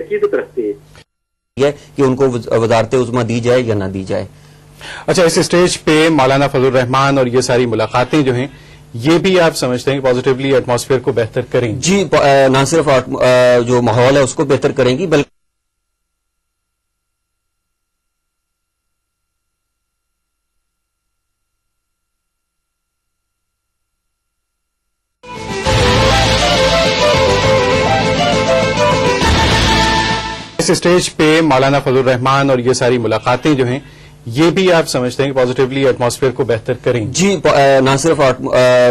عقیدت رکھتے ہیں کہ ان کو وزارت عظمیٰ دی جائے یا نہ دی جائے۔ اچھا، اس اسٹیج پہ مولانا فضل الرحمان اور یہ ساری ملاقاتیں جو ہیں یہ بھی آپ سمجھتے ہیں کہ پازیٹیولی ایٹماسفیئر کو بہتر کریں گی؟ جی، نہ صرف جو ماحول ہے اس کو بہتر کریں گی بلکہ اس اسٹیج پہ مولانا فضل الرحمان اور یہ ساری ملاقاتیں جو ہیں یہ بھی آپ سمجھتے ہیں کہ پازیٹیولی ایٹماسفیئر کو بہتر کریں گی؟ جی، نہ صرف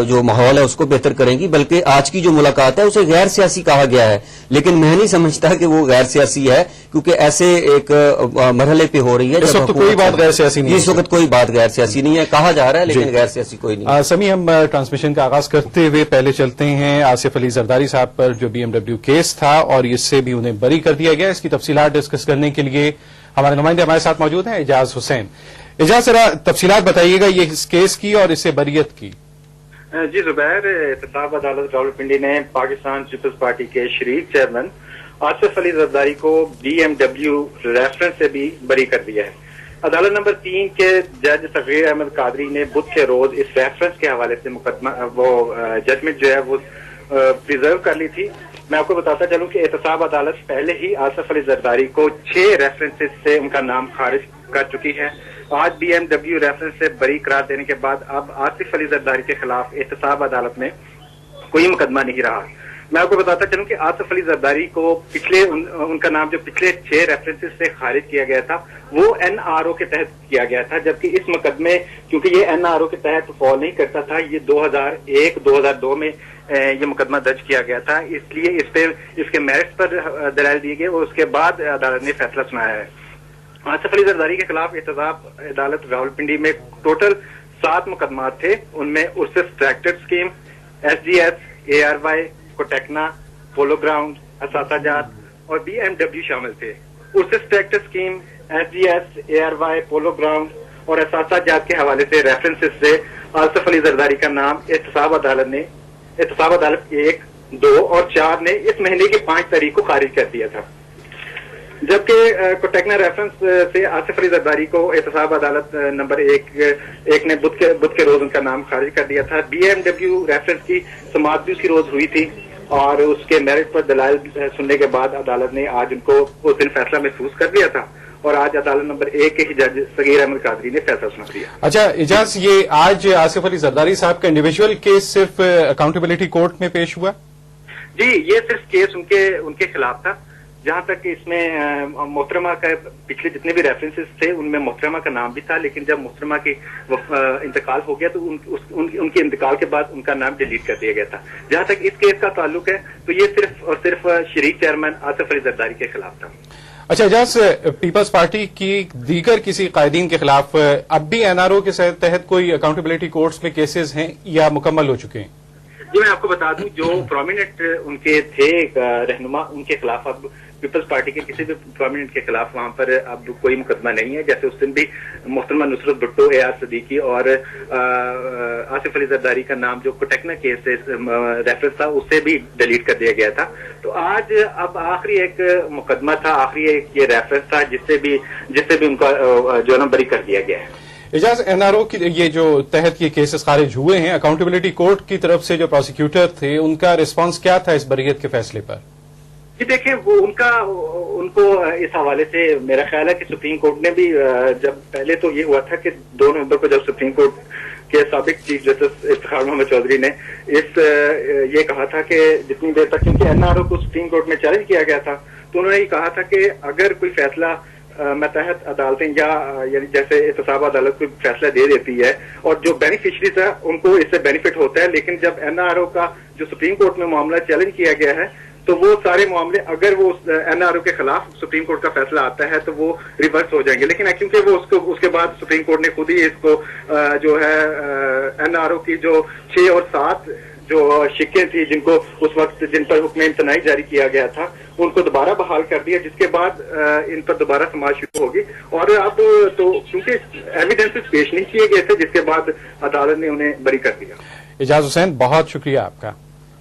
جو ماحول ہے اس کو بہتر کریں گی بلکہ آج کی جو ملاقات ہے اسے غیر سیاسی کہا گیا ہے، لیکن میں نہیں سمجھتا کہ وہ غیر سیاسی ہے، کیونکہ ایسے ایک مرحلے پہ ہو رہی ہے اس وقت کوئی بات غیر سیاسی نہیں ہے۔ اس وقت کوئی بات غیر سیاسی نہیں ہے، کہا جا رہا ہے لیکن غیر سیاسی کوئی نہیں۔ سمیع، ہم ٹرانسمیشن کا آغاز کرتے ہوئے پہلے چلتے ہیں آصف علی زرداری صاحب پر جو BMW کیس تھا اور اس سے بھی انہیں بری کر دیا گیا۔ اس کی تفصیلات ڈسکس کرنے کے لیے ہمارے نمائندے ہمارے ساتھ موجود ہیں، اعجاز حسین۔ اعجاز، ذرا تفصیلات بتائیے گا یہ اس کیس کی اور اس سے بریت کی۔ جی زبیر، احتساب عدالت راولپنڈی نے پاکستان پیپلز پارٹی کے شریک چیئرمین آصف علی زرداری کو BMW ریفرنس سے بھی بری کر دیا ہے۔ عدالت نمبر 3 کے جج صغیر احمد قادری نے بدھ کے روز اس ریفرنس کے حوالے سے مقدمہ ججمنٹ جو ہے وہ پریزرو کر لی تھی۔ میں آپ کو بتاتا چلوں کہ احتساب عدالت پہلے ہی آصف علی زرداری کو 6 ریفرنسز سے ان کا نام خارج کر چکی ہے۔ آج BMW ریفرنس سے بری قرار دینے کے بعد اب آصف علی زرداری کے خلاف احتساب عدالت میں کوئی مقدمہ نہیں رہا۔ میں آپ کو بتاتا چلوں کہ آصف علی زرداری کو ان کا نام جو پچھلے 6 ریفرنسز سے خارج کیا گیا تھا وہ NRO کے تحت کیا گیا تھا، جبکہ اس مقدمے کیونکہ یہ NRO کے تحت فال نہیں کرتا تھا، یہ 2001-2002 میں یہ مقدمہ درج کیا گیا تھا، اس لیے اس کے میرٹس پر دلائل دیے گئے اور اس کے بعد عدالت نے فیصلہ سنایا ہے۔ آصف علی زرداری کے خلاف احتساب عدالت راولپنڈی میں ٹوٹل 7 مقدمات تھے، ان میں Ursus tractor scheme, SGS، ARY، Cotecna, polo ground, اثاثہ جات اور BMW شامل تھے۔ Ursus tractor scheme, SGS، ARY، polo ground اور اثاثہ جات کے حوالے سے ریفرنسز سے آصف علی زرداری کا نام احتساب عدالت 1، 2 اور 4 نے اس مہینے کی 5 تاریخ کو خارج کر دیا تھا، جبکہ کوٹیکنا ریفرنس سے آصف علی زرداری کو احتساب عدالت نمبر 1 نے بدھ کے روز ان کا نام خارج کر دیا تھا۔ BMW ریفرنس کی سماعت بھی اسی روز ہوئی تھی اور اس کے میرٹ پر دلائل سننے کے بعد عدالت نے آج ان کو اس دن فیصلہ محفوظ کر دیا تھا اور آج عدالت نمبر 1 کے ہی جج صغیر احمد قادری نے فیصلہ سنا دیا۔ اچھا اعجاز، یہ آج آصف علی زرداری صاحب کا انڈیویجول کیس صرف اکاؤنٹیبلٹی کورٹ میں پیش ہوا؟ جی، یہ صرف کیس ان کے خلاف تھا، جہاں تک کہ اس میں محترمہ کا پچھلے جتنے بھی ریفرنسز تھے ان میں محترمہ کا نام بھی تھا، لیکن جب محترمہ کی انتقال ہو گیا تو ان کے انتقال کے بعد ان کا نام ڈیلیٹ کر دیا گیا تھا۔ جہاں تک اس کیس کا تعلق ہے تو یہ صرف اور صرف شریک چیئرمین آصف علی زرداری کے خلاف تھا۔ اچھا اعجاز، پیپلز پارٹی کی دیگر کسی قائدین کے خلاف اب بھی NRO کے تحت کوئی اکاؤنٹیبلٹی کورٹس میں کیسز ہیں یا مکمل ہو چکے ہیں؟ جی، میں آپ کو بتا دوں جو پرومیننٹ ان کے تھے رہنما، ان کے خلاف اب پیپلز پارٹی کے کسی بھی پرومیننٹ کے خلاف وہاں پر اب کوئی مقدمہ نہیں ہے۔ جیسے اس دن بھی محترمہ نصرت بھٹو، AR صدیقی اور آصف علی زرداری کا نام جو کوٹیکنا کیس سے ریفرنس تھا اس سے بھی ڈیلیٹ کر دیا گیا تھا۔ تو آج اب آخری ایک مقدمہ تھا، آخری ایک یہ ریفرنس تھا جس سے بھی ان کا جو ہے بری کر دیا گیا ہے۔ اعجاز، NRO کی یہ جو تحت یہ کیسز خارج ہوئے ہیں، اکاؤنٹیبلٹی کورٹ کی طرف سے جو پروسیکیوٹر تھے ان کا ریسپانس کیا تھا اس بریت کے فیصلے پر؟ جی دیکھیں، وہ ان کو اس حوالے سے میرا خیال ہے کہ سپریم کورٹ نے بھی جب پہلے تو یہ ہوا تھا کہ 2 نومبر کو جب سپریم کورٹ کے سابق چیف جسٹس افتخار محمد چودھری نے یہ کہا تھا کہ جتنی دیر تک کیونکہ NRO کو سپریم کورٹ میں چیلنج کیا گیا تھا تو انہوں نے یہ کہا تھا کہ اگر کوئی فیصلہ ماتحت عدالتیں یا یعنی جیسے احتساب عدالت کوئی فیصلہ دے دیتی ہے اور جو بینیفیشریز ہے ان کو اس سے بینیفٹ ہوتا ہے، لیکن جب NRO کا جو سپریم کورٹ میں معاملہ چیلنج کیا گیا ہے تو وہ سارے معاملے اگر وہ NRO کے خلاف سپریم کورٹ کا فیصلہ آتا ہے تو وہ ریورس ہو جائیں گے، لیکن کیونکہ وہ اس کے بعد سپریم کورٹ نے خود ہی اس کو جو ہے NRO کی جو 6 اور 7 جو شکیں تھی جن کو اس وقت جن پر حکم امتناعی جاری کیا گیا تھا ان کو دوبارہ بحال کر دیا، جس کے بعد ان پر دوبارہ سماعت شروع ہوگی اور اب تو کیونکہ ایویڈنسز پیش نہیں کیے گئے تھے جس کے بعد عدالت نے انہیں بری کر دیا۔ اعجاز حسین، بہت شکریہ آپ کا۔